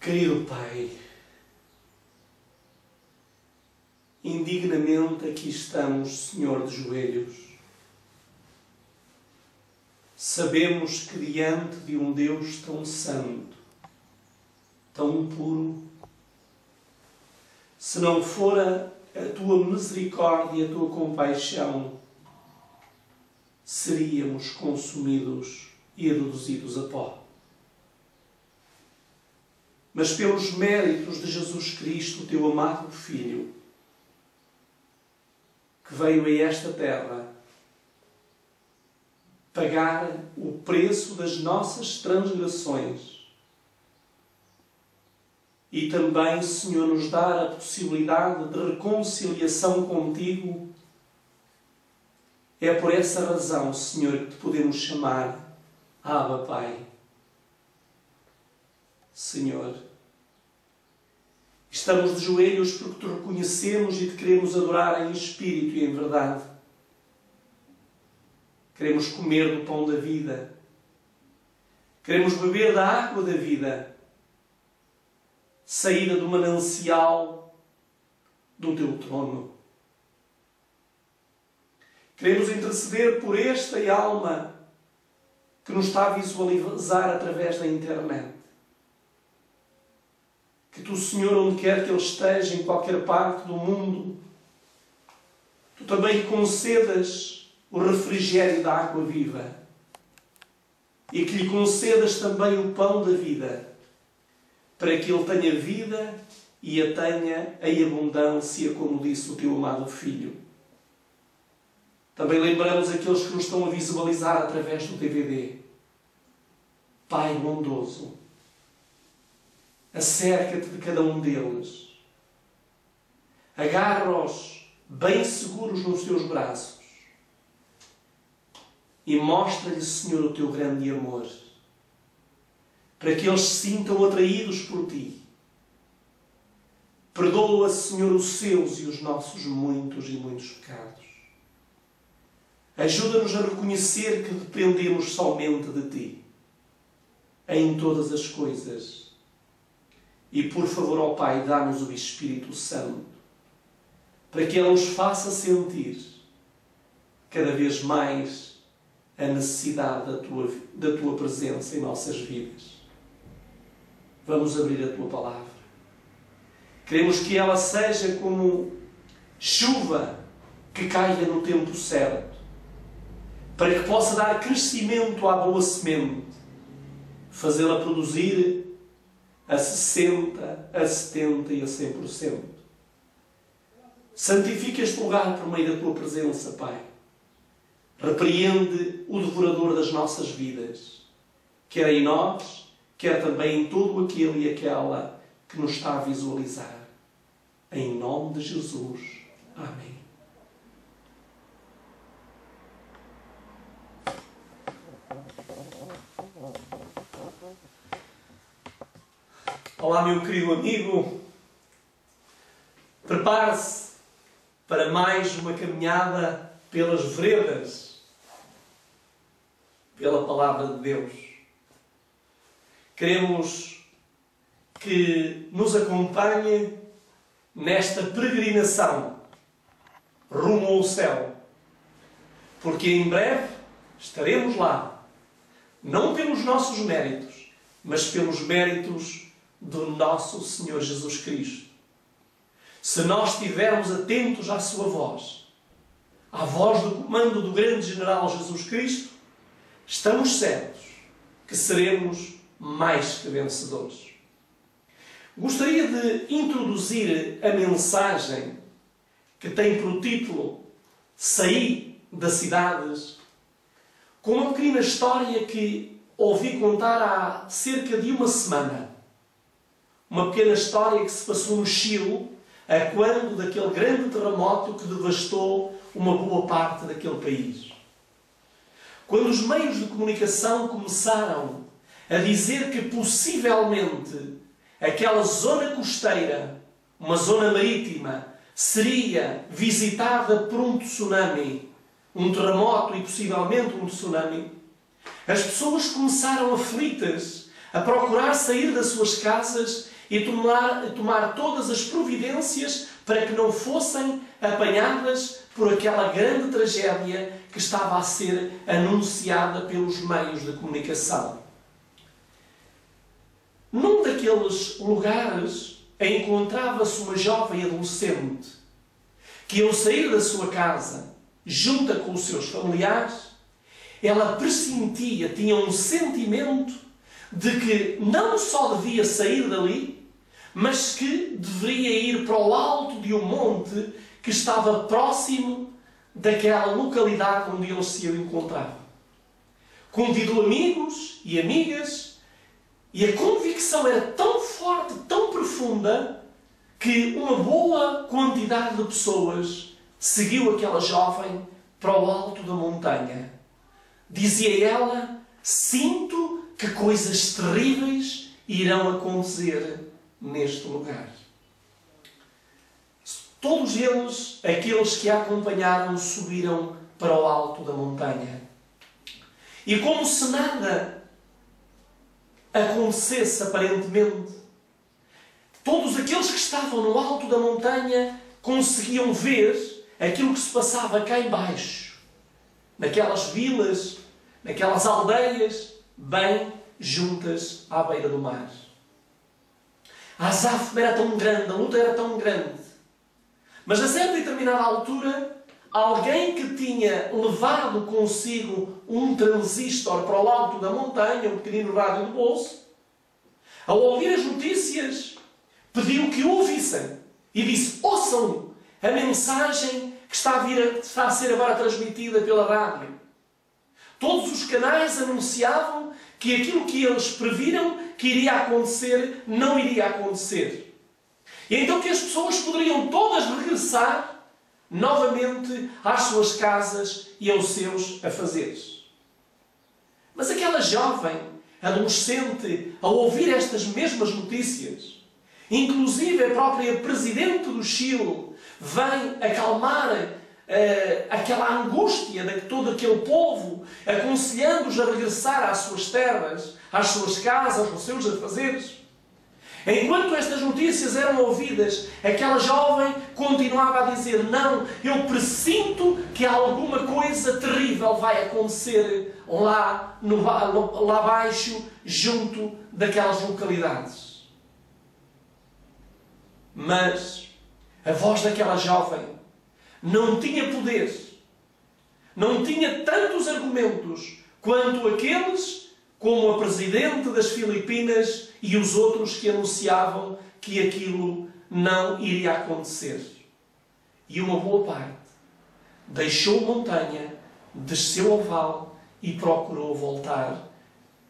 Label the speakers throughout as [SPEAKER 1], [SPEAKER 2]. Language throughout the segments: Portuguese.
[SPEAKER 1] Querido Pai, indignamente aqui estamos, Senhor, de joelhos. Sabemos que diante de um Deus tão santo, tão puro, se não fora a Tua misericórdia e a Tua compaixão, seríamos consumidos e reduzidos a pó. Mas pelos méritos de Jesus Cristo, Teu amado Filho, que veio a esta terra pagar o preço das nossas transgressões e também, Senhor, nos dar a possibilidade de reconciliação contigo, é por essa razão, Senhor, que te podemos chamar Abba, Pai. Senhor, estamos de joelhos porque te reconhecemos e te queremos adorar em espírito e em verdade. Queremos comer do pão da vida. Queremos beber da água da vida, saída do manancial do teu trono. Queremos interceder por esta alma que nos está a visualizar através da internet. Que tu, Senhor, onde quer que ele esteja, em qualquer parte do mundo, tu também lhe concedas o refrigério da água viva e que lhe concedas também o pão da vida, para que ele tenha vida e a tenha em abundância, como disse o teu amado Filho. Também lembramos aqueles que nos estão a visualizar através do DVD. Pai bondoso, acerca-te de cada um deles. Agarra-os bem seguros nos teus braços e mostra-lhes, Senhor, o teu grande amor, para que eles se sintam atraídos por ti. Perdoa, Senhor, os seus e os nossos muitos e muitos pecados. Ajuda-nos a reconhecer que dependemos somente de ti, em todas as coisas. E, por favor, ó Pai, dá-nos o Espírito Santo, para que Ele nos faça sentir cada vez mais a necessidade da Tua presença em nossas vidas. Vamos abrir a Tua Palavra. Queremos que ela seja como chuva que caia no tempo certo, para que possa dar crescimento à boa semente, fazê-la produzir a 60, a 70 e a 100%. Santifica este lugar por meio da Tua presença, Pai. Repreende o devorador das nossas vidas, quer em nós, quer também em todo aquele e aquela que nos está a visualizar. Em nome de Jesus. Amém. Olá, meu querido amigo. Prepare-se para mais uma caminhada pelas veredas, pela Palavra de Deus. Queremos que nos acompanhe nesta peregrinação rumo ao céu, porque em breve estaremos lá, não pelos nossos méritos, mas pelos méritos do nosso Senhor Jesus Cristo. Se nós estivermos atentos à sua voz, à voz do comando do grande general Jesus Cristo, estamos certos que seremos mais que vencedores. Gostaria de introduzir a mensagem que tem por título Saí das Cidades, com uma pequena história que ouvi contar há cerca de uma semana. Uma pequena história que se passou no Chile, a quando daquele grande terremoto que devastou uma boa parte daquele país. Quando os meios de comunicação começaram a dizer que possivelmente aquela zona costeira, uma zona marítima, seria visitada por um tsunami, um terremoto e possivelmente um tsunami, as pessoas começaram aflitas a procurar sair das suas casas e tomar todas as providências para que não fossem apanhadas por aquela grande tragédia que estava a ser anunciada pelos meios de comunicação. Num daqueles lugares encontrava-se uma jovem adolescente que, ao sair da sua casa, junta com os seus familiares, ela pressentia, tinha um sentimento de que não só devia sair dali, mas que deveria ir para o alto de um monte que estava próximo daquela localidade onde eles se encontravam. Convidou amigos e amigas, e a convicção era tão forte, tão profunda, que uma boa quantidade de pessoas seguiu aquela jovem para o alto da montanha. Dizia ela: sinto que coisas terríveis irão acontecer neste lugar. Todos eles, aqueles que a acompanharam, subiram para o alto da montanha. E como se nada acontecesse aparentemente, todos aqueles que estavam no alto da montanha conseguiam ver aquilo que se passava cá embaixo, naquelas vilas, naquelas aldeias, bem juntas à beira do mar. A azáfama era tão grande, a luta era tão grande, mas a certa e determinada altura, alguém que tinha levado consigo um transistor para o alto da montanha, um pequenino rádio de bolso, ao ouvir as notícias, pediu que o ouvissem e disse: ouçam a mensagem que está a ser agora transmitida pela rádio. Todos os canais anunciavam que aquilo que eles previram que iria acontecer, não iria acontecer. E então que as pessoas poderiam todas regressar novamente às suas casas e aos seus afazeres. Mas aquela jovem, adolescente, ao ouvir estas mesmas notícias, inclusive a própria Presidente do Chile vem acalmar aquela angústia de todo aquele povo, aconselhando-os a regressar às suas terras, às suas casas, aos seus afazeres. Enquanto estas notícias eram ouvidas, aquela jovem continuava a dizer: não, eu pressinto que alguma coisa terrível vai acontecer lá abaixo, junto daquelas localidades. Mas a voz daquela jovem não tinha poder, não tinha tantos argumentos quanto aqueles como a Presidente das Filipinas e os outros que anunciavam que aquilo não iria acontecer. E uma boa parte deixou a montanha, desceu ao vale e procurou voltar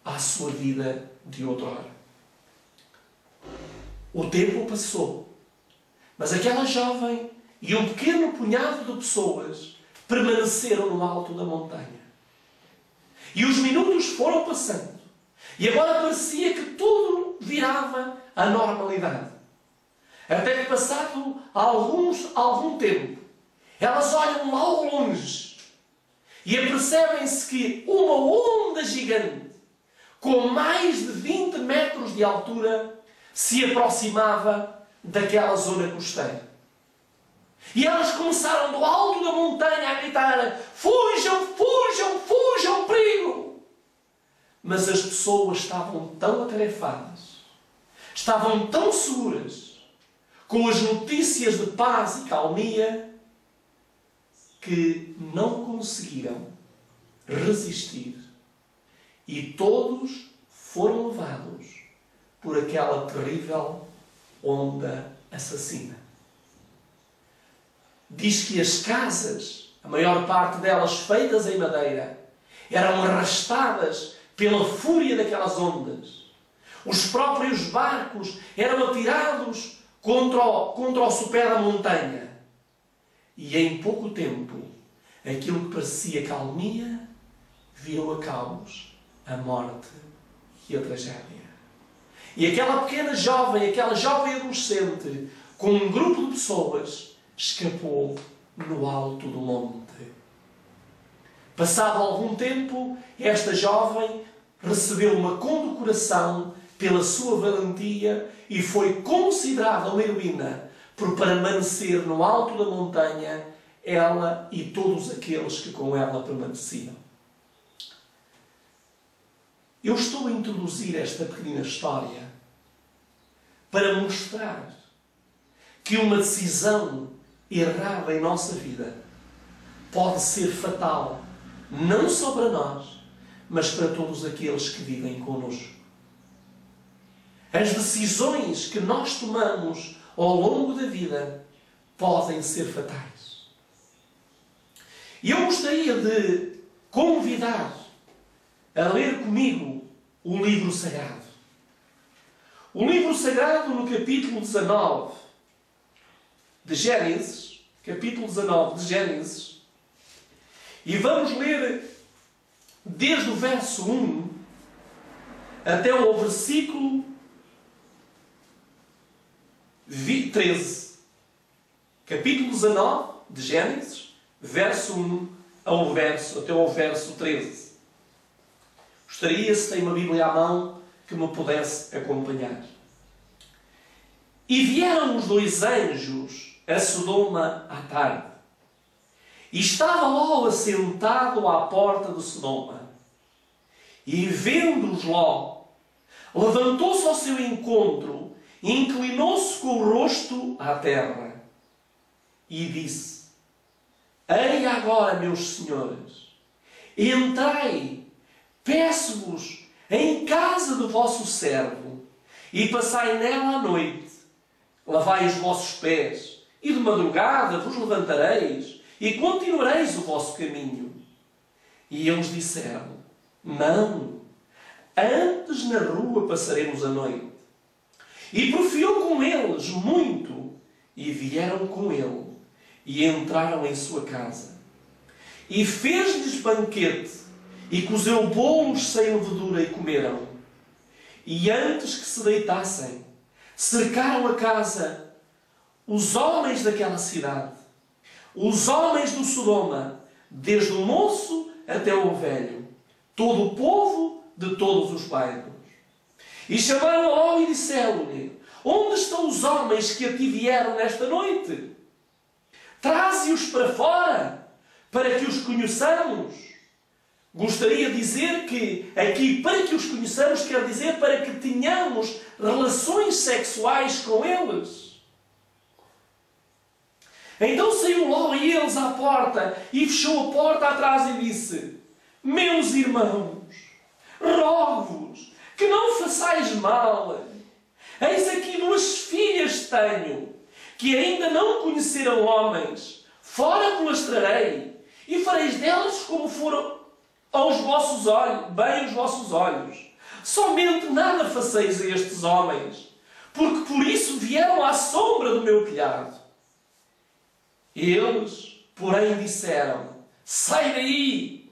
[SPEAKER 1] à sua vida de outrora. O tempo passou, mas aquela jovem e um pequeno punhado de pessoas permaneceram no alto da montanha. E os minutos foram passando. E agora parecia que tudo virava à normalidade. Até que, passado algum tempo, elas olham lá ao longe e apercebem-se que uma onda gigante, com mais de 20 metros de altura, se aproximava daquela zona costeira. E elas começaram do alto da montanha a gritar: fujam, fujam, fujam, perigo! Mas as pessoas estavam tão atarefadas, estavam tão seguras com as notícias de paz e calmia, que não conseguiram resistir e todos foram levados por aquela terrível onda assassina. Diz que as casas, a maior parte delas feitas em madeira, eram arrastadas pela fúria daquelas ondas. Os próprios barcos eram atirados contra o sopé da montanha. E em pouco tempo, aquilo que parecia calmia virou a caos, a morte e a tragédia. E aquela pequena jovem, aquela jovem adolescente, com um grupo de pessoas, escapou no alto do monte. Passado algum tempo, esta jovem recebeu uma condecoração pela sua valentia e foi considerada uma heroína por permanecer no alto da montanha, ela e todos aqueles que com ela permaneciam. Eu estou a introduzir esta pequena história para mostrar que uma decisão errada em nossa vida pode ser fatal, não só para nós, mas para todos aqueles que vivem connosco. As decisões que nós tomamos ao longo da vida podem ser fatais. E eu gostaria de convidar a ler comigo o livro sagrado. O livro sagrado no capítulo 19 de Gênesis, capítulo 19 de Gênesis, e vamos ler desde o verso 1 até ao versículo 13. Capítulo 19 de Gênesis, verso 1 até ao verso 13. Gostaria, se tem uma Bíblia à mão, que me pudesse acompanhar. E vieram os dois anjos a Sodoma à tarde. E estava Ló assentado à porta de Sodoma. E vendo-os Ló, levantou-se ao seu encontro e inclinou-se com o rosto à terra. E disse: Ei agora, meus senhores, entrai, peço-vos, em casa do vosso servo, e passai nela a noite. Lavai os vossos pés, e de madrugada vos levantareis, e continuareis o vosso caminho. E eles disseram: Não, antes na rua passaremos a noite. E porfiou com eles muito, e vieram com ele, e entraram em sua casa. E fez-lhes banquete, e cozeu bolos sem levedura, e comeram. E antes que se deitassem, cercaram a casa os homens daquela cidade, os homens do Sodoma, desde o moço até o velho, todo o povo de todos os bairros. E chamaram a Ló e disseram-lhe: Onde estão os homens que a ti vieram nesta noite? Traze-os para fora, para que os conheçamos. Gostaria de dizer que aqui, para que os conheçamos, quer dizer para que tenhamos relações sexuais com eles. Então saiu Ló e eles à porta, e fechou a porta atrás e disse: Meus irmãos, rogo-vos que não façais mal. Eis aqui 2 filhas tenho, que ainda não conheceram homens. Fora vos trarei, e fareis delas como foram aos vossos olhos, bem os vossos olhos. Somente nada faceis a estes homens, porque por isso vieram à sombra do meu telhado. Eles, porém, disseram: Sai daí!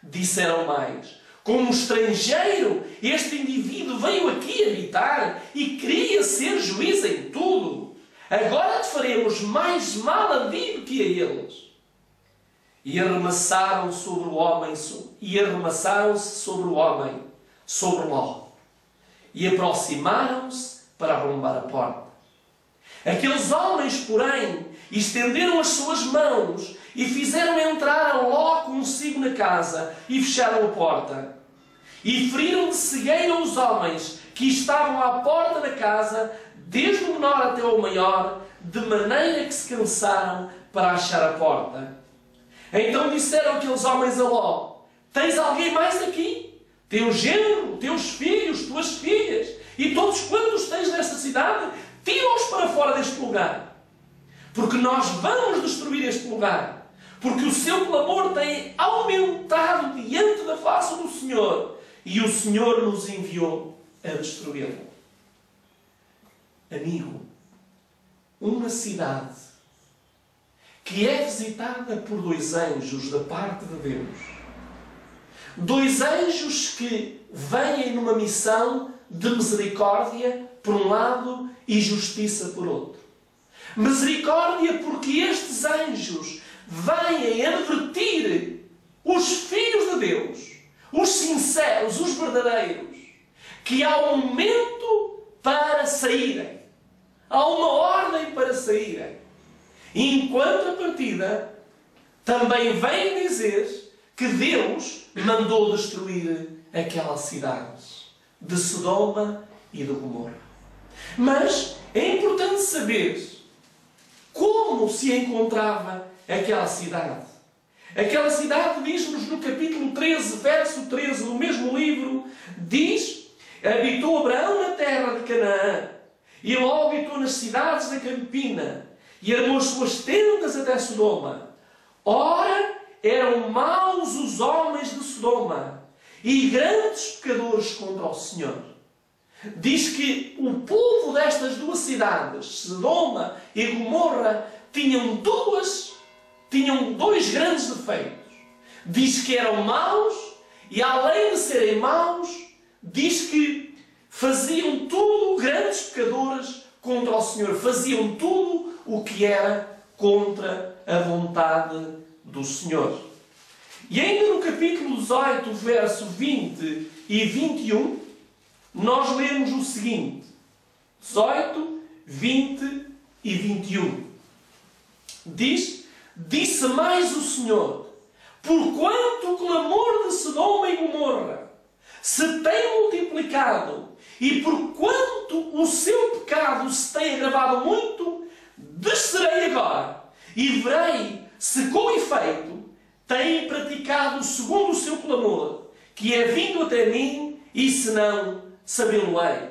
[SPEAKER 1] Disseram mais: Como estrangeiro, este indivíduo veio aqui habitar e queria ser juiz em tudo. Agora te faremos mais mal a ti do que a eles. E arremessaram-se sobre o homem, sobre Ló, e aproximaram-se para arrombar a porta. Aqueles homens, porém, estenderam as suas mãos e fizeram entrar a Ló consigo na casa e fecharam a porta. E feriram de cegueira os homens que estavam à porta da casa, desde o menor até o maior, de maneira que se cansaram para achar a porta. Então disseram aqueles homens a Ló: Tens alguém mais aqui? Teu genro, teus filhos, tuas filhas, e todos quantos tens nesta cidade, tira-os para fora deste lugar. Porque nós vamos destruir este lugar. Porque o seu clamor tem aumentado diante da face do Senhor, e o Senhor nos enviou a destruí-lo. Amigo, uma cidade que é visitada por 2 anjos da parte de Deus. 2 anjos que vêm numa missão de misericórdia por um lado e justiça por outro. Misericórdia porque estes anjos vêm advertir os filhos de Deus, os sinceros, os verdadeiros, que há um momento para saírem. Há uma ordem para saírem. E enquanto a partida, também vem dizer que Deus mandou destruir aquelas cidades de Sodoma e de Gomorra. Mas é importante saber como se encontrava aquela cidade. Aquela cidade, diz-nos no capítulo 13, verso 13 do mesmo livro, diz: habitou Abraão na terra de Canaã, e logo habitou nas cidades da Campina, e armou as suas tendas até Sodoma. Ora, eram maus os homens de Sodoma, e grandes pecadores contra o Senhor. Diz que o povo destas duas cidades, Sodoma e Gomorra, tinham dois grandes defeitos. Diz que eram maus, e além de serem maus, diz que faziam tudo, grandes pecadores contra o Senhor. Faziam tudo o que era contra a vontade do Senhor. E ainda no capítulo 18, verso 20 e 21, nós lemos o seguinte. 18, 20 e 21. Diz: disse mais o Senhor: porquanto o clamor de Sodoma e Gomorra se tem multiplicado, e porquanto o seu pecado se tem agravado muito, descerei agora, e verei se com efeito têm praticado segundo o seu clamor, que é vindo até mim, e se não, sabê-lo-ei.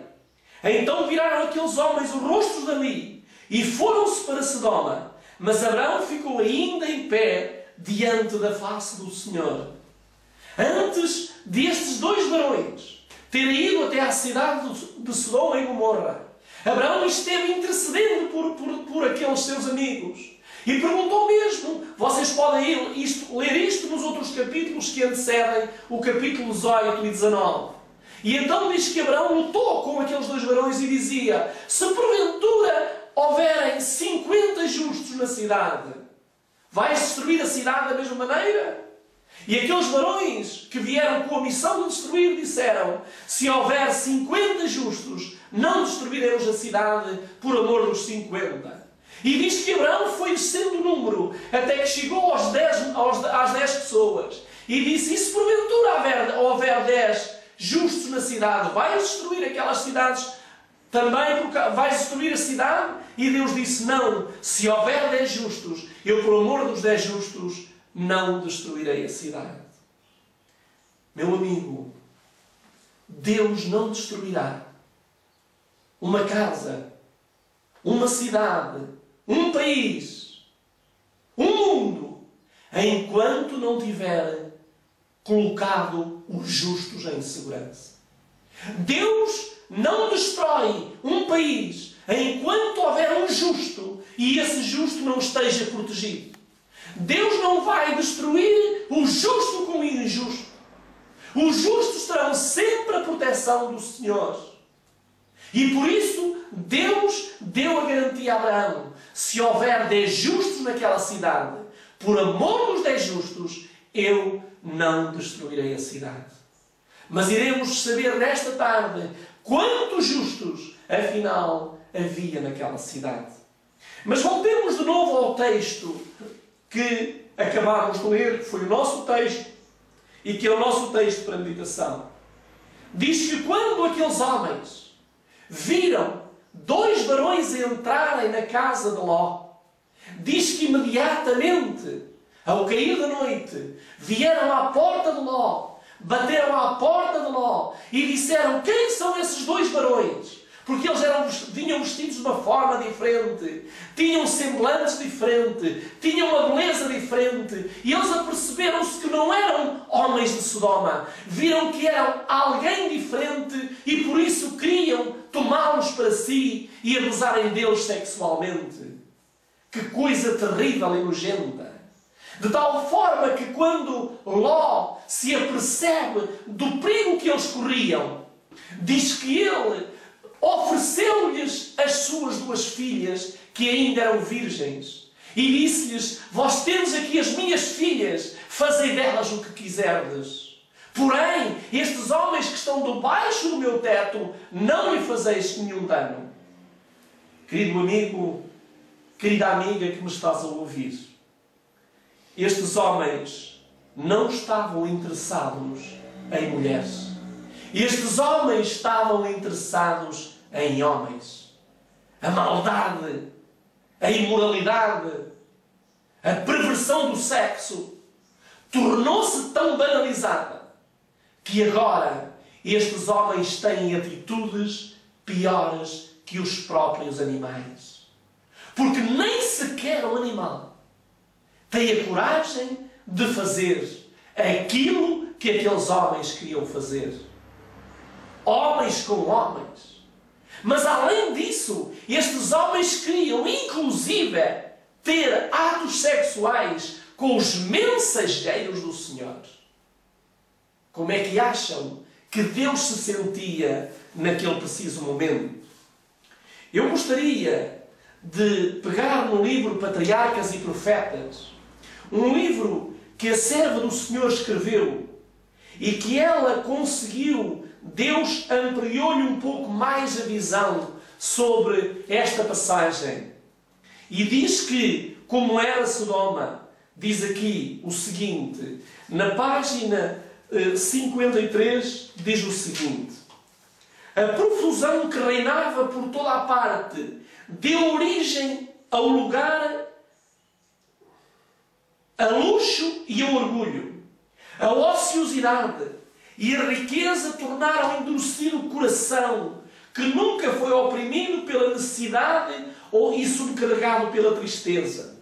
[SPEAKER 1] Então viraram aqueles homens os rostos dali, e foram-se para Sodoma. Mas Abraão ficou ainda em pé diante da face do Senhor. Antes destes dois varões terem ido até à cidade de Sodoma e Gomorra, Abraão esteve intercedendo por aqueles seus amigos. E perguntou mesmo, vocês podem ler isto nos outros capítulos que antecedem o capítulo 18 e 19. E então diz que Abraão lutou com aqueles dois varões e dizia: se porventura houverem 50 justos na cidade, vais destruir a cidade da mesma maneira? E aqueles varões que vieram com a missão de destruir disseram: se houver 50 justos, não destruiremos a cidade por amor dos 50. E diz que Abraão foi descendo o número até que chegou às 10 pessoas. E disse: e se porventura houver 10 justos na cidade, vais destruir aquelas cidades também? Porque vais destruir a cidade? E Deus disse: não, se houver 10 justos, eu por amor dos 10 justos não destruirei a cidade. Meu amigo, Deus não destruirá uma casa, uma cidade, um país, um mundo, enquanto não tiver colocado os justos em segurança. Deus não destrói um país enquanto houver um justo e esse justo não esteja protegido. Deus não vai destruir o justo com o injusto. Os justos terão sempre a proteção do Senhor. E por isso Deus deu a garantia a Abraão: se houver 10 justos naquela cidade, por amor dos 10 justos, eu não destruirei a cidade. Mas iremos saber nesta tarde quantos justos, afinal, havia naquela cidade. Mas voltemos de novo ao texto que acabámos de ler, que foi o nosso texto e que é o nosso texto para meditação. Diz que quando aqueles homens viram dois varões entrarem na casa de Ló, diz que imediatamente, ao cair da noite, vieram à porta de Ló, bateram à porta de Ló e disseram: quem são esses dois varões? Porque eles vinham vestidos de uma forma diferente, tinham semblantes diferentes, tinham uma beleza diferente, e eles aperceberam-se que não eram homens de Sodoma, viram que eram alguém diferente e por isso queriam tomá-los para si e abusarem deles sexualmente. Que coisa terrível e nojenta! De tal forma que quando Ló se apercebe do perigo que eles corriam, diz que ele ofereceu-lhes as suas duas filhas, que ainda eram virgens, e disse-lhes: vós tendes aqui as minhas filhas, fazei delas o que quiserdes. Porém, estes homens que estão debaixo do meu teto, não lhe fazeis nenhum dano. Querido amigo, querida amiga que me estás a ouvir, estes homens não estavam interessados em mulheres. Estes homens estavam interessados em homens. A maldade, a imoralidade, a perversão do sexo tornou-se tão banalizada que agora estes homens têm atitudes piores que os próprios animais. Porque nem sequer o animal tem a coragem de fazer aquilo que aqueles homens queriam fazer. Homens com homens. Mas além disso, estes homens queriam inclusive ter atos sexuais com os mensageiros do Senhor. Como é que acham que Deus se sentia naquele preciso momento? Eu gostaria de pegar no livro Patriarcas e Profetas, um livro que a serva do Senhor escreveu e que ela conseguiu, Deus ampliou-lhe um pouco mais a visão sobre esta passagem. E diz que, como era Sodoma, diz aqui o seguinte, na página 53, diz o seguinte: a profusão que reinava por toda a parte deu origem ao lugar, a luxo e ao orgulho. A ociosidade e a riqueza tornaram endurecido o coração, que nunca foi oprimido pela necessidade e subcarregado pela tristeza.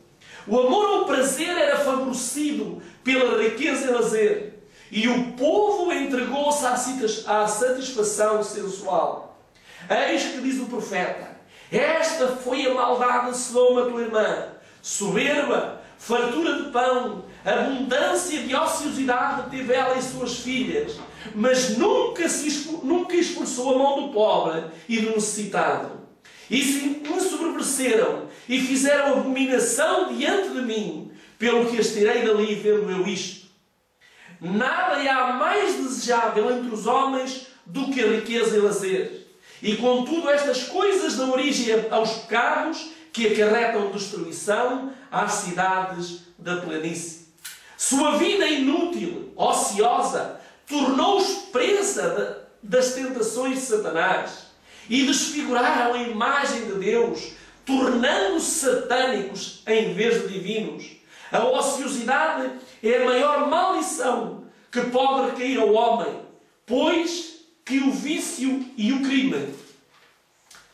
[SPEAKER 1] O amor ao prazer era favorecido pela riqueza e lazer, e o povo entregou-se à satisfação sensual. Eis que diz o profeta: esta foi a maldade de Sodoma, tua irmã, soberba, fartura de pão, abundância de ociosidade teve ela e suas filhas, mas nunca expulsou a mão do pobre e do necessitado. E se ensoberbeceram e fizeram abominação diante de mim, pelo que as tirei dali vendo eu isto. Nada há mais desejável entre os homens do que a riqueza e lazer. E contudo estas coisas dão origem aos pecados que acarretam destruição às cidades da planície. Sua vida inútil, ociosa, tornou-os presa das tentações de Satanás e desfiguraram a imagem de Deus, tornando-se satânicos em vez de divinos. A ociosidade é a maior maldição que pode recair ao homem, pois que o vício e o crime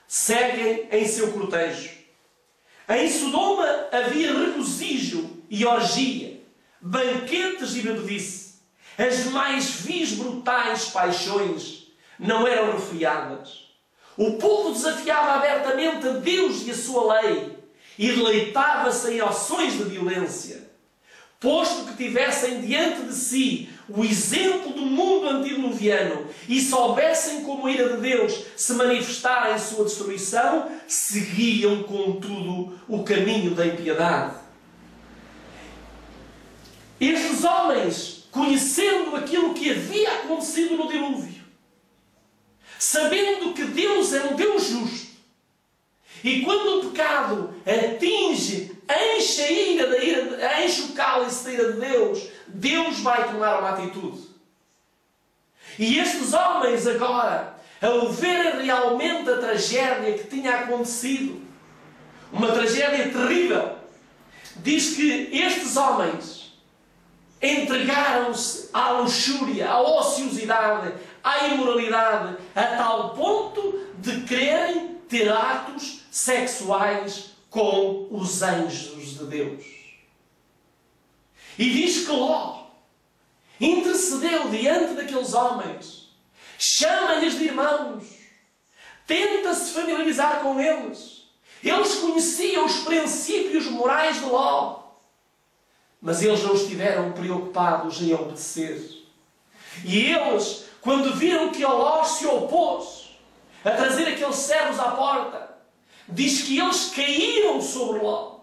[SPEAKER 1] seguem em seu cortejo. Em Sodoma havia regozijo e orgia, banquetes e bebedice. As mais vis brutais paixões não eram refriadas. O povo desafiava abertamente a Deus e a sua lei e deleitava-se em ações de violência. Posto que tivessem diante de si o exemplo do mundo antediluviano e soubessem como a ira de Deus se manifestara em sua destruição, seguiam, contudo, o caminho da impiedade. Estes homens, conhecendo aquilo que havia acontecido no dilúvio, sabendo que Deus é um Deus justo, e quando o pecado atinge, enche o cálice da ira de Deus, Deus vai tomar uma atitude. E estes homens agora, ao verem realmente a tragédia que tinha acontecido, uma tragédia terrível, diz que estes homens entregaram-se à luxúria, à ociosidade, à imoralidade, a tal ponto de quererem ter atos sexuais com os anjos de Deus. E diz que Ló intercedeu diante daqueles homens, chama-lhes de irmãos, tenta-se familiarizar com eles. Eles conheciam os princípios morais de Ló, mas eles não estiveram preocupados em obedecer. E eles, quando viram que Ló se opôs a trazer aqueles servos à porta, diz que eles caíram sobre Ló.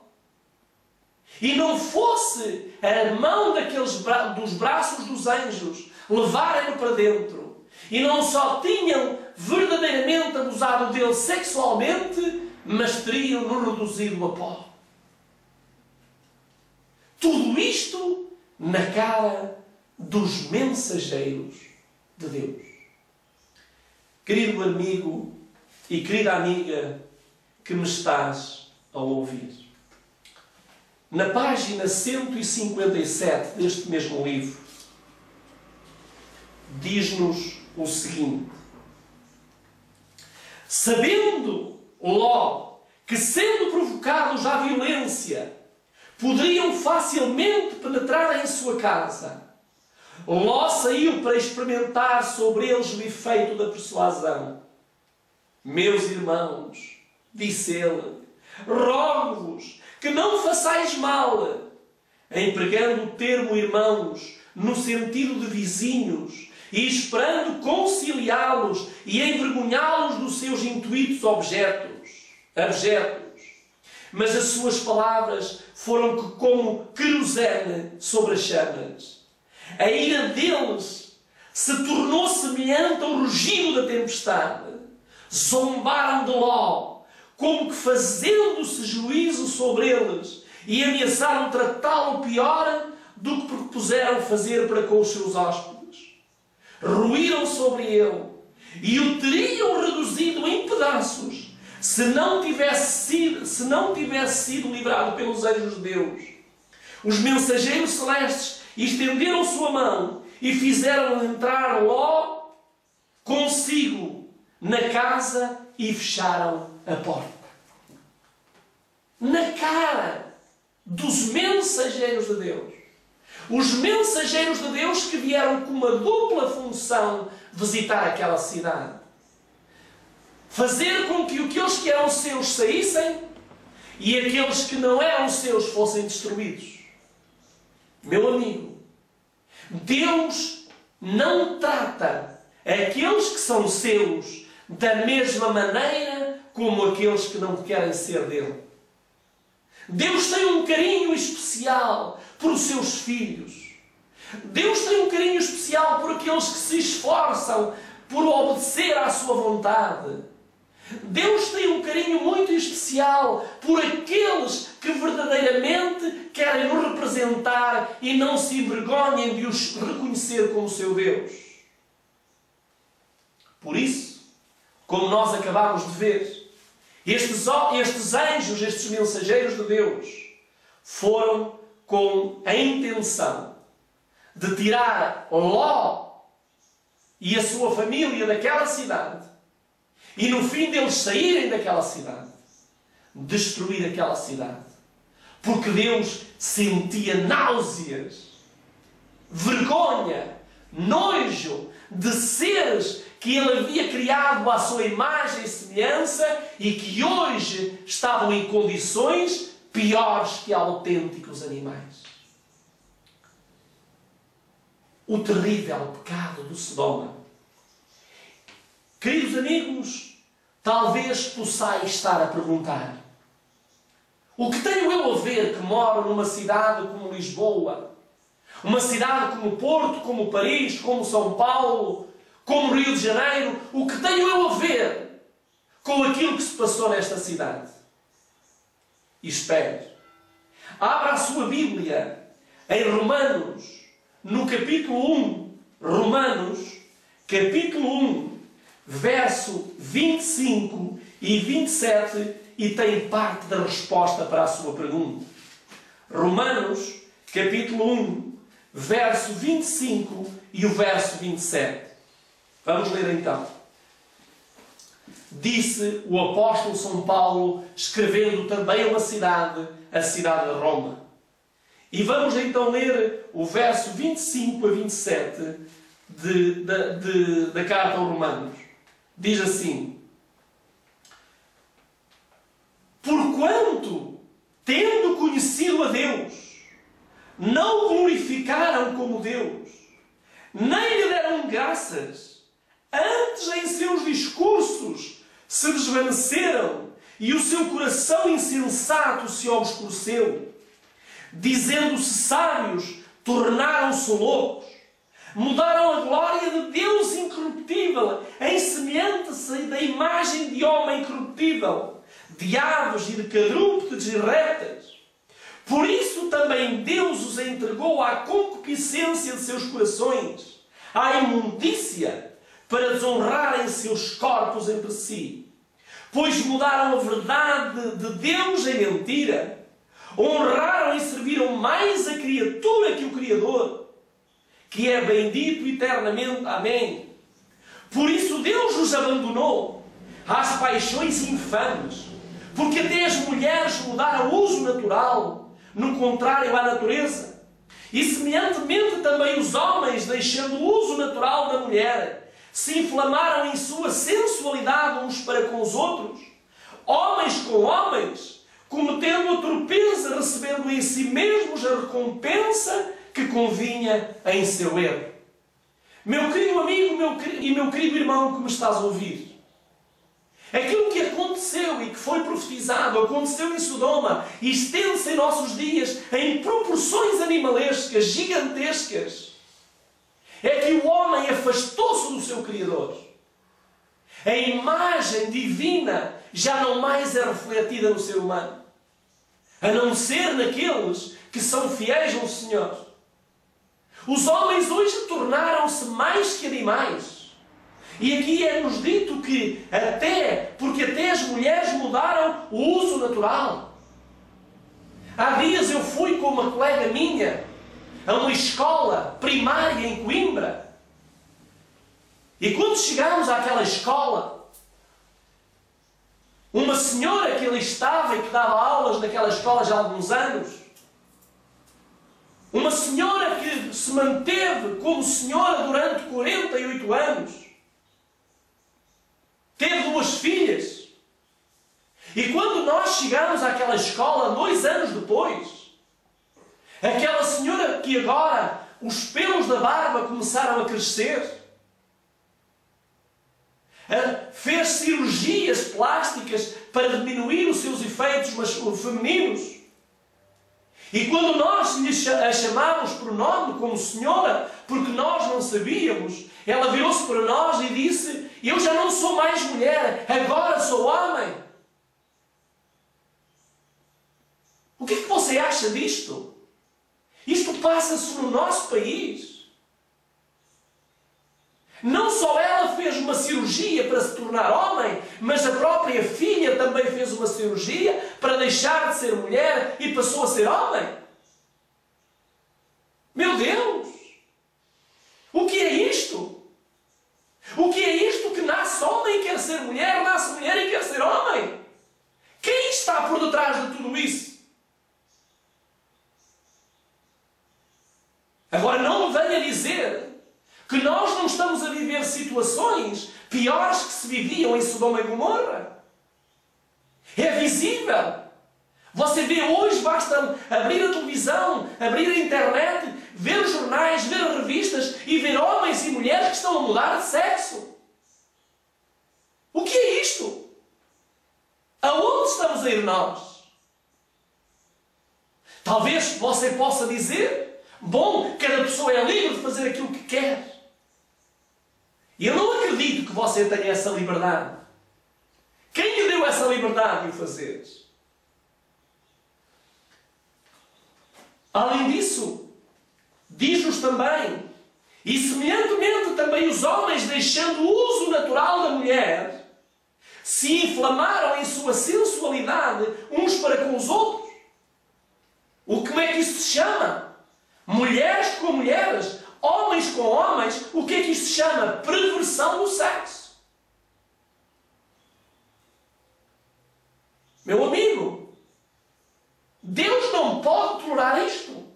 [SPEAKER 1] E não fosse a mão dos braços dos anjos levarem-no para dentro. E não só tinham verdadeiramente abusado dele sexualmente, mas teriam-no reduzido a pó. Tudo isto na cara dos mensageiros de Deus. Querido amigo e querida amiga que me estás a ouvir, na página 157 deste mesmo livro, diz-nos o seguinte: sabendo Ló que, sendo provocados à violência, poderiam facilmente penetrar em sua casa, Ló saiu para experimentar sobre eles o efeito da persuasão. Meus irmãos, disse ele, rogo-vos que não façais mal, empregando o termo irmãos no sentido de vizinhos, e esperando conciliá-los e envergonhá-los dos seus intuitos abjetos. Mas as suas palavras foram como querosene sobre as chamas. A ira deles se tornou semelhante ao rugido da tempestade. Zombaram de Ló, como que fazendo-se juízo sobre eles, e ameaçaram tratá-lo pior do que propuseram fazer para com os seus hóspedes. Ruíram sobre ele e o teriam reduzido em pedaços se não tivesse sido livrado pelos anjos de Deus. Os mensageiros celestes estenderam sua mão e fizeram entrar Ló consigo na casa e fecharam a porta. Na cara dos mensageiros de Deus. Os mensageiros de Deus que vieram com uma dupla função visitar aquela cidade. Fazer com que aqueles que eram seus saíssem e aqueles que não eram seus fossem destruídos. Meu amigo, Deus não trata aqueles que são seus da mesma maneira como aqueles que não querem ser dele. Deus tem um carinho especial por os seus filhos. Deus tem um carinho especial por aqueles que se esforçam por obedecer à sua vontade. Deus tem um carinho muito especial por aqueles que verdadeiramente querem nos representar e não se envergonhem de os reconhecer como seu Deus. Por isso, como nós acabamos de ver, estes anjos, estes mensageiros de Deus, foram com a intenção de tirar Ló e a sua família daquela cidade e, no fim deles saírem daquela cidade, destruir aquela cidade. Porque Deus sentia náuseas, vergonha, nojo de seres que Ele havia criado à sua imagem e semelhança e que hoje estavam em condições piores que autênticos animais. O terrível pecado do Sodoma. Queridos amigos, talvez possais estar a perguntar: o que tenho eu a ver que moro numa cidade como Lisboa, uma cidade como Porto, como Paris, como São Paulo, como Rio de Janeiro? O que tenho eu a ver com aquilo que se passou nesta cidade? E espere. Abra a sua Bíblia em Romanos, no capítulo 1. Romanos, capítulo 1, verso 25 e 27, e tem parte da resposta para a sua pergunta. Romanos, capítulo 1, verso 25 e o verso 27. Vamos ler então. Disse o apóstolo São Paulo, escrevendo também uma cidade, a cidade de Roma. E vamos então ler o verso 25 a 27 da carta aos Romanos. Diz assim: porquanto, tendo conhecido a Deus, não o glorificaram como Deus, nem lhe deram graças, antes em seus discursos se desvaneceram e o seu coração insensato se obscureceu. Dizendo-se sábios, tornaram-se loucos. Mudaram a glória de Deus incorruptível em semelhança da imagem de homem corruptível, de aves e de quadrúpedes e répteis. Por isso também Deus os entregou à concupiscência de seus corações, à imundícia, para desonrarem seus corpos entre si. Pois mudaram a verdade de Deus em mentira, honraram e serviram mais a criatura que o Criador, que é bendito eternamente. Amém. Por isso Deus os abandonou às paixões infames, porque até as mulheres mudaram o uso natural, no contrário à natureza. E semelhantemente também os homens, deixando o uso natural da mulher, se inflamaram em sua sensualidade uns para com os outros, homens com homens, cometendo a torpeza, recebendo em si mesmos a recompensa que convinha em seu erro. Meu querido amigo e meu querido irmão que me estás a ouvir, aquilo que aconteceu e que foi profetizado, aconteceu em Sodoma e estende-se em nossos dias em proporções animalescas, gigantescas, é que o homem afastou-se do seu Criador. A imagem divina já não mais é refletida no ser humano, a não ser naqueles que são fiéis ao Senhor. Os homens hoje tornaram-se mais que animais. E aqui é-nos dito que porque até as mulheres mudaram o uso natural. Há dias eu fui com uma colega minha a uma escola primária em Coimbra. E quando chegámos àquela escola, uma senhora que ali estava e que dava aulas naquela escola já há alguns anos, uma senhora que se manteve como senhora durante 48 anos, teve 2 filhas. E quando nós chegámos àquela escola 2 anos depois, aquela senhora que agora os pelos da barba começaram a crescer, fez cirurgias plásticas para diminuir os seus efeitos femininos. E quando nós a chamámos por nome como senhora, porque nós não sabíamos, ela virou-se para nós e disse: eu já não sou mais mulher, agora sou homem. O que é que você acha disto? Isto passa-se no nosso país. Não só ela fez uma cirurgia para se tornar homem, mas a própria filha também fez uma cirurgia para deixar de ser mulher e passou a ser homem. Meu Deus! O que é isto? O que é isto que nasce homem e quer ser mulher, nasce mulher e quer ser homem? Quem está por detrás de tudo isso? Agora não me venha dizer que nós não estamos a viver situações piores que se viviam em Sodoma e Gomorra. É visível. Você vê hoje, basta abrir a televisão, abrir a internet, ver os jornais, ver as revistas e ver homens e mulheres que estão a mudar de sexo. O que é isto? Aonde estamos a ir nós? Talvez você possa dizer: bom, cada pessoa é livre de fazer aquilo que quer. E eu não acredito que você tenha essa liberdade. Quem lhe deu essa liberdade de o fazer? Além disso, diz-nos também: e semelhantemente também os homens, deixando o uso natural da mulher, se inflamaram em sua sensualidade uns para com os outros. Como é que isso se chama? Mulheres com mulheres, homens com homens. O que é que isto se chama? Perversão do sexo. Meu amigo, Deus não pode tolerar isto.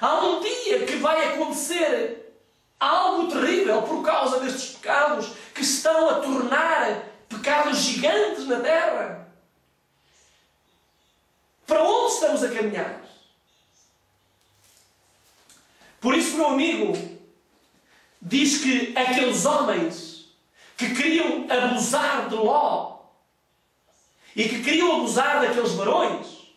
[SPEAKER 1] Há um dia que vai acontecer algo terrível por causa destes pecados que se estão a tornar pecados gigantes na terra. Para onde estamos a caminhar? Por isso, meu amigo, diz que aqueles homens que queriam abusar de Ló e que queriam abusar daqueles varões,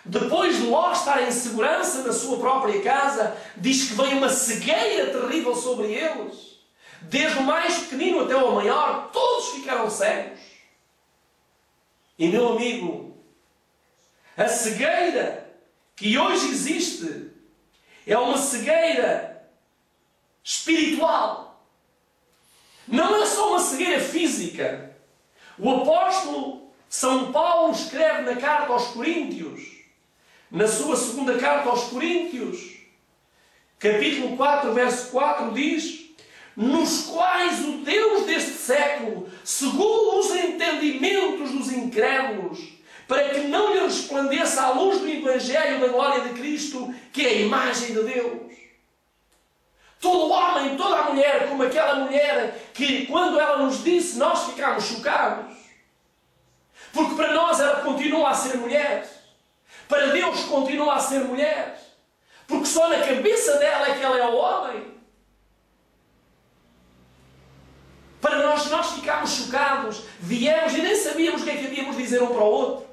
[SPEAKER 1] depois de Ló estar em segurança na sua própria casa, diz que veio uma cegueira terrível sobre eles. Desde o mais pequenino até o maior, todos ficaram cegos. E meu amigo, a cegueira que hoje existe é uma cegueira espiritual. Não é só uma cegueira física. O apóstolo São Paulo escreve na carta aos Coríntios, na sua segunda carta aos Coríntios, capítulo 4, verso 4, diz: nos quais o Deus deste século cegou os entendimentos dos incrédulos, para que não lhe resplandeça a luz do Evangelho da glória de Cristo, que é a imagem de Deus. Todo homem, toda a mulher, como aquela mulher que, quando ela nos disse, nós ficámos chocados. Porque para nós ela continua a ser mulher. Para Deus continua a ser mulher. Porque só na cabeça dela é que ela é o homem. Para nós ficámos chocados. Viemos e nem sabíamos o que é que havíamos de dizer um para o outro.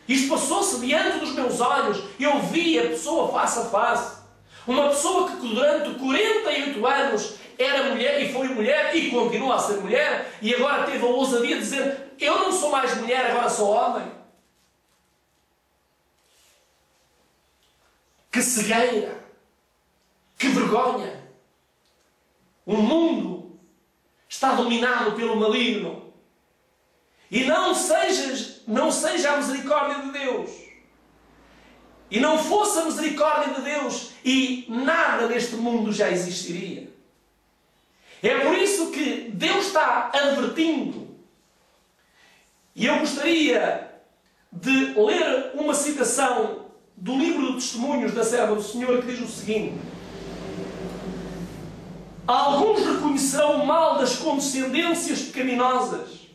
[SPEAKER 1] Isto passou-se diante dos meus olhos. Eu vi a pessoa face a face. Uma pessoa que durante 48 anos era mulher e foi mulher e continua a ser mulher e agora teve a ousadia de dizer: eu não sou mais mulher, agora sou homem. Que cegueira! Que vergonha! O mundo está dominado pelo maligno. E não seja a misericórdia de Deus. E não fosse a misericórdia de Deus, e nada neste mundo já existiria. É por isso que Deus está advertindo. E eu gostaria de ler uma citação do livro de Testemunhos da Serva do Senhor, que diz o seguinte: alguns reconhecerão o mal das condescendências pecaminosas,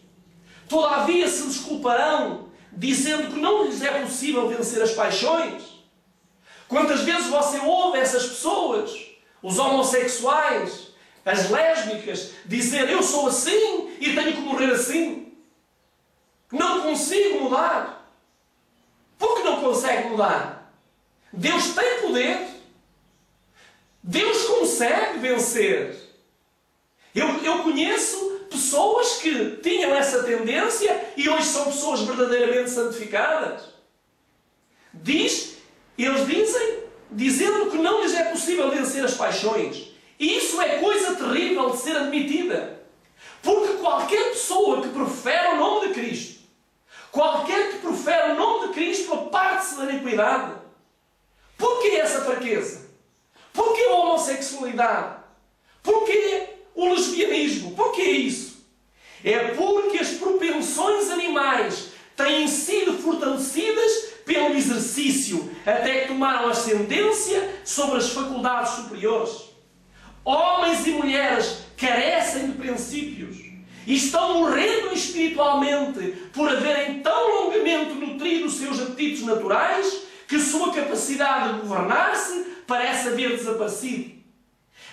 [SPEAKER 1] todavia se desculparão, dizendo que não lhes é possível vencer as paixões. Quantas vezes você ouve essas pessoas, os homossexuais, as lésbicas, dizer: eu sou assim e tenho que morrer assim. Não consigo mudar. Por que não consegue mudar? Deus tem poder. Deus consegue vencer. Eu conheço pessoas que tinham essa tendência e hoje são pessoas verdadeiramente santificadas. Eles dizem, dizendo que não lhes é possível vencer as paixões. E isso é coisa terrível de ser admitida. Porque qualquer pessoa que profere o nome de Cristo, qualquer que profere o nome de Cristo, aparte-se da iniquidade. Porquê essa fraqueza? Porquê a homossexualidade? Porquê o lesbianismo? Porquê isso? É porque as propensões animais têm sido fortalecidas pelo exercício, até que tomaram ascendência sobre as faculdades superiores. Homens e mulheres carecem de princípios e estão morrendo espiritualmente por haverem tão longamente nutrido os seus apetites naturais que sua capacidade de governar-se parece haver desaparecido.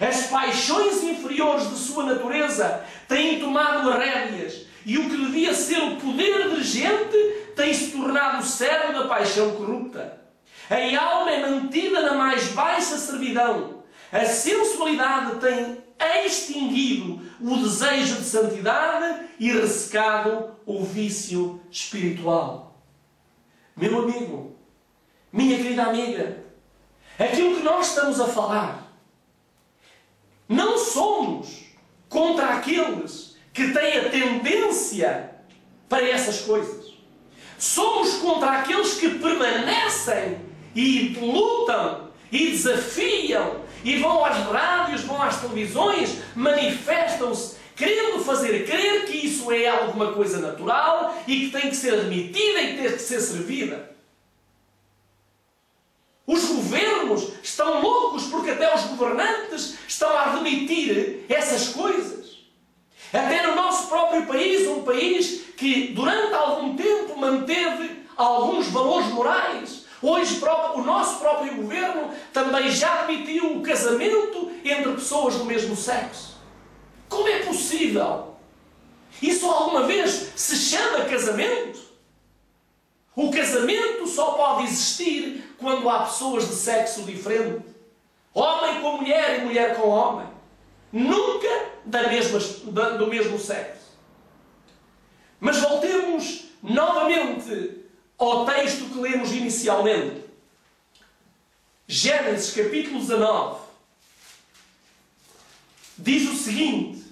[SPEAKER 1] As paixões inferiores de sua natureza têm tomado rédeas e o que devia ser o poder dirigente tem se tornado o servo da paixão corrupta. A alma é mantida na mais baixa servidão. A sensualidade tem extinguido o desejo de santidade e ressecado o vício espiritual. Meu amigo, minha querida amiga, aquilo que nós estamos a falar, não somos contra aqueles que têm a tendência para essas coisas. Somos contra aqueles que permanecem e lutam e desafiam e vão às rádios, vão às televisões, manifestam-se, querendo fazer crer que isso é alguma coisa natural e que tem que ser admitida e que tem que ser servida. Os governos estão loucos porque até os governantes estão a admitir essas coisas. Até no nosso próprio país, um país que durante algum tempo manteve alguns valores morais, hoje o nosso próprio governo também já admitiu o casamento entre pessoas do mesmo sexo. Como é possível? Isso alguma vez se chama casamento? O casamento só pode existir quando há pessoas de sexo diferente. Homem com mulher e mulher com homem. Nunca do mesmo sexo. Mas voltemos novamente ao texto que lemos inicialmente. Gênesis capítulo 19. Diz o seguinte: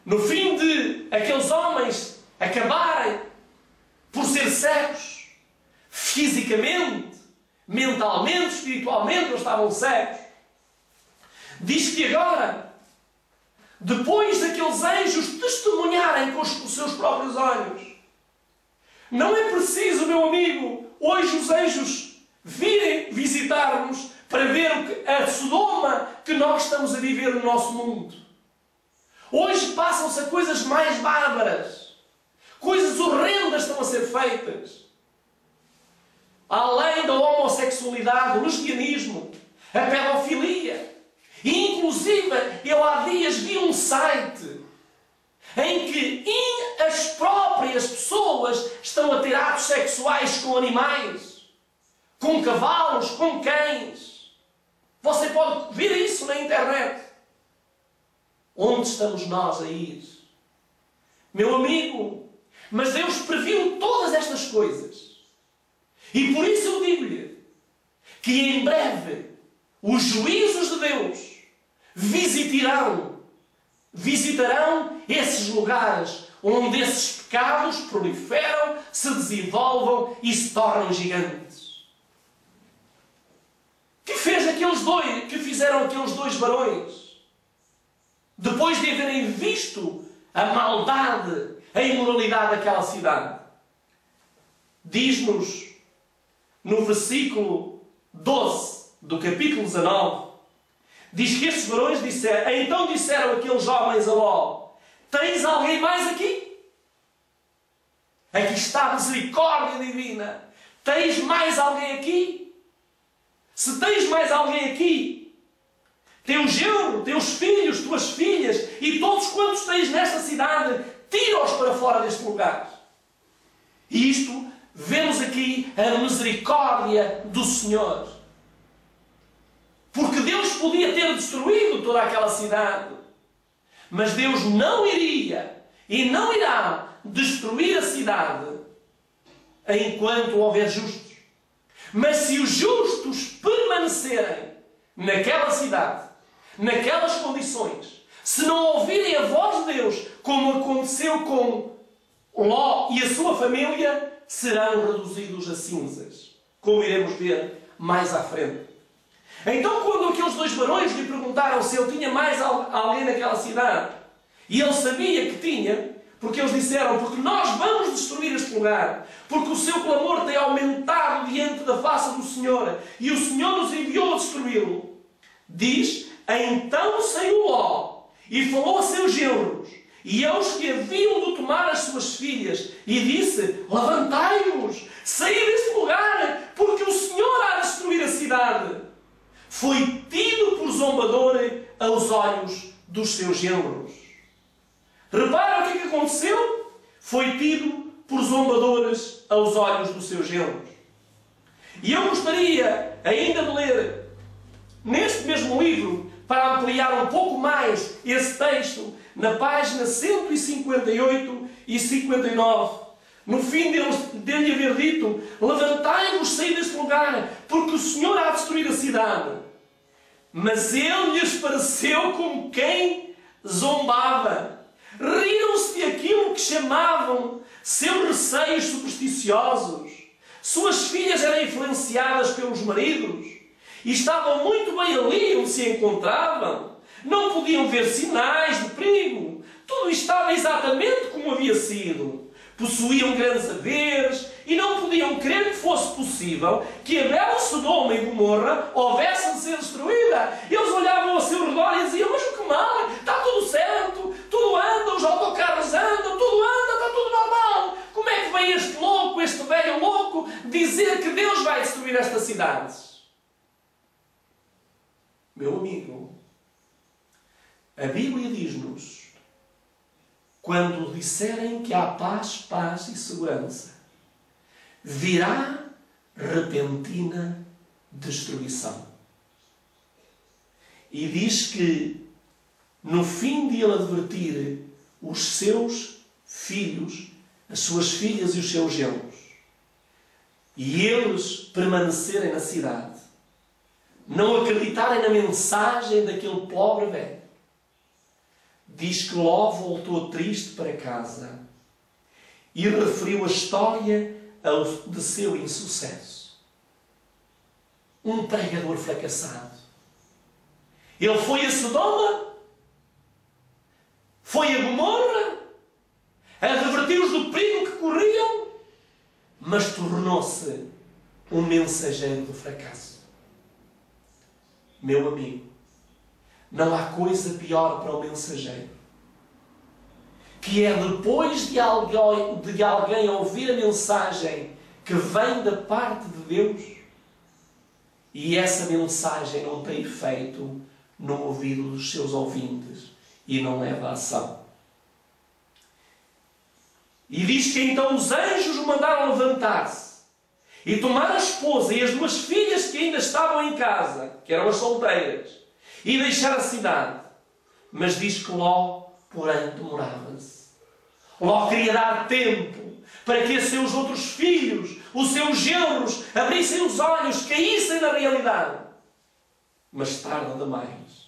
[SPEAKER 1] no fim de aqueles homens acabarem por ser cegos, fisicamente, mentalmente, espiritualmente, eles estavam cegos. Diz que agora, depois daqueles anjos testemunharem com os seus próprios olhos, não é preciso, meu amigo, hoje os anjos virem visitar-nos para ver a Sodoma que nós estamos a viver no nosso mundo. Hoje passam-se coisas mais bárbaras. Coisas horrendas estão a ser feitas. Além da homossexualidade, o lesbianismo, a pedofilia. E, inclusive, eu há dias vi um site em que as próprias pessoas estão a ter atos sexuais com animais, com cavalos, com cães. Você pode ver isso na internet. Onde estamos nós a ir? Meu amigo, mas Deus previu todas estas coisas. E por isso eu digo-lhe que em breve os juízos de Deus visitarão esses lugares onde esses pecados proliferam, se desenvolvam e se tornam gigantes. Que fizeram aqueles dois varões? Depois de haverem visto a maldade, a imoralidade daquela cidade. Diz-nos no versículo 12 do capítulo 19, diz que estes varões então disseram aqueles homens a Ló: tens alguém mais aqui? Aqui está a misericórdia divina. Tens mais alguém aqui? Se tens mais alguém aqui, teu genro, teus filhos, tuas filhas e todos quantos tens nesta cidade, tira-os para fora deste lugar. E isto, vemos aqui a misericórdia do Senhor. Porque Deus podia ter destruído toda aquela cidade. Mas Deus não iria e não irá destruir a cidade enquanto houver justos. Mas se os justos permanecerem naquela cidade, naquelas condições, se não ouvirem a voz de Deus, como aconteceu com Ló e a sua família, serão reduzidos a cinzas, como iremos ver mais à frente. Então, quando aqueles dois varões lhe perguntaram se ele tinha mais alguém naquela cidade, e ele sabia que tinha, porque eles disseram: porque nós vamos destruir este lugar, porque o seu clamor tem aumentado diante da face do Senhor, e o Senhor nos enviou a destruí-lo. Diz: então saiu Ló e falou a seus genros e aos que haviam de tomar as suas filhas, e disse: levantai-vos, saí deste lugar, porque o Senhor há de destruir a cidade. Foi tido por zombador aos olhos dos seus genros. Repara o que aconteceu? Foi tido por zombadores aos olhos dos seus genros. E eu gostaria ainda de ler neste mesmo livro, para ampliar um pouco mais esse texto, na página 158 e 59, no fim dele haver dito: levantai-vos, saí deste lugar, porque o Senhor há de destruir a cidade. Mas ele lhes pareceu como quem zombava. Riram-se de aquilo que chamavam seus receios supersticiosos. Suas filhas eram influenciadas pelos maridos e estavam muito bem ali onde se encontravam. Não podiam ver sinais de perigo. Tudo estava exatamente como havia sido. Possuíam grandes haveres e não podiam crer que fosse possível que a bela Sodoma e Gomorra houvessem de ser destruída. Eles olhavam ao seu redor e diziam: mas o que mal? Está tudo certo, tudo anda, os autocarros andam, tudo anda, está tudo normal. Como é que vem este louco, este velho louco, dizer que Deus vai destruir esta cidade? Meu amigo, a Bíblia diz-nos: quando disserem que há paz, paz e segurança, virá repentina destruição. E diz que, no fim de ele advertir os seus filhos, as suas filhas e os seus genros, e eles permanecerem na cidade, não acreditarem na mensagem daquele pobre velho, diz que Ló voltou triste para casa e referiu a história de seu insucesso. Um pregador fracassado. Ele foi a Sodoma, foi a Gomorra, a revertir-os do perigo que corriam, mas tornou-se um mensageiro do fracasso. Meu amigo, não há coisa pior para o mensageiro, que é depois de alguém ouvir a mensagem que vem da parte de Deus e essa mensagem não tem efeito no ouvido dos seus ouvintes e não leva a ação. E diz que então os anjos o mandaram levantar-se e tomar a esposa e as duas filhas que ainda estavam em casa, que eram as solteiras, e deixar a cidade. Mas diz que Ló, porém, demorava-se. Ló queria dar tempo para que os seus outros filhos, os seus genros, abrissem os olhos, caíssem na realidade. Mas tarde demais.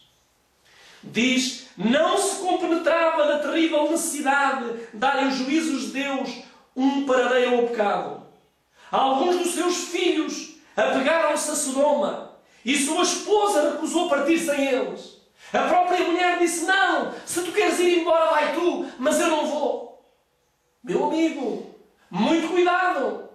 [SPEAKER 1] Diz, não se compenetrava da terrível necessidade de darem os juízos de Deus um paradeiro ao pecado. Alguns dos seus filhos apegaram-se a Sodoma e sua esposa recusou partir sem eles. A própria mulher disse, não, se tu queres ir embora, vai tu, mas eu não vou. Meu amigo, muito cuidado,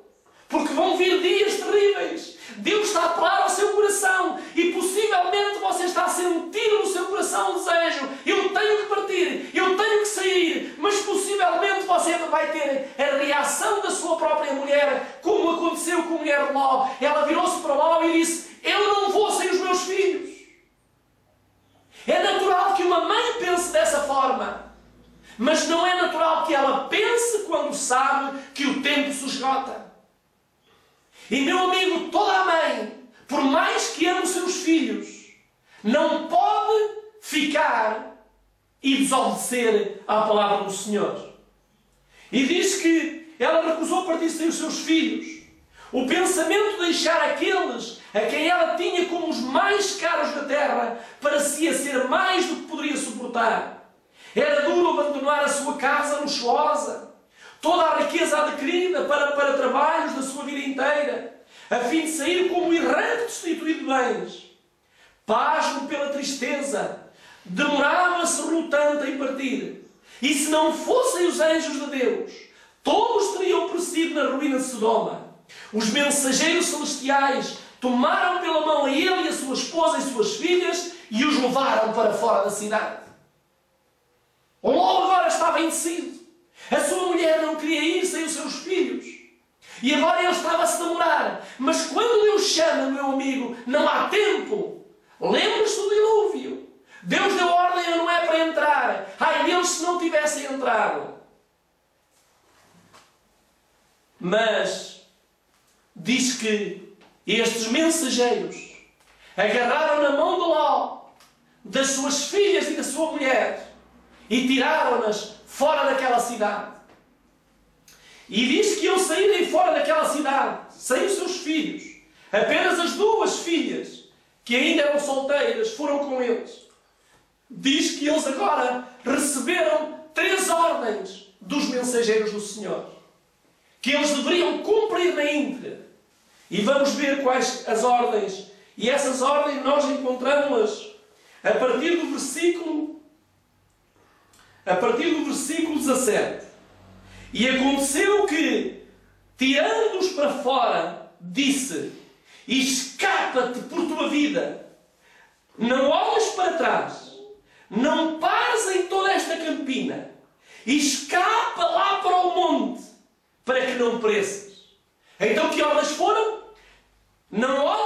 [SPEAKER 1] porque vão vir dias terríveis. Deus está a apelar ao seu coração e possivelmente você está a sentir no seu coração o desejo, eu tenho que partir, eu tenho que sair, mas possivelmente você vai ter a reação da sua própria mulher, como aconteceu com a mulher de Ló. Ela virou-se para Ló e disse, eu não vou sem os meus filhos. É natural que uma mãe pense dessa forma, mas não é natural que ela pense quando sabe que o tempo se esgota. E, meu amigo, toda a mãe, por mais que ame os seus filhos, não pode ficar e desobedecer à palavra do Senhor. E diz que ela recusou partir sem os seus filhos. O pensamento de deixar aqueles a quem ela tinha como os mais caros da terra parecia ser mais do que poderia suportar. Era duro abandonar a sua casa luxuosa, toda a riqueza adquirida para trabalhos da sua vida inteira, a fim de sair como errante destituído de bens. Pasmo pela tristeza, demorava-se relutante em partir. E se não fossem os anjos de Deus, todos teriam perecido na ruína de Sodoma. Os mensageiros celestiais tomaram pela mão a ele e a sua esposa e suas filhas e os levaram para fora da cidade. Logo agora estava indeciso. A sua mulher não queria ir sem os seus filhos. E agora ele estava a se namorar. Mas quando Deus chama, meu amigo, não há tempo. Lembra-se do dilúvio. Deus deu ordem a Noé para entrar. Ai deles se não tivessem entrado. Mas diz que estes mensageiros agarraram na mão de Ló, das suas filhas e da sua mulher, e tiraram-nas fora daquela cidade. E diz que ao saírem fora daquela cidade, sem os seus filhos, apenas as duas filhas, que ainda eram solteiras, foram com eles. Diz que eles agora receberam 3 ordens dos mensageiros do Senhor, que eles deveriam cumprir na íntegra. E vamos ver quais as ordens. E essas ordens nós encontramos-las a partir do versículo 17. E aconteceu que, tirando-os para fora, disse, escapa-te por tua vida, não olhes para trás, não pares em toda esta campina, escapa lá para o monte, para que não pereças. Então que ordens foram? Não olhes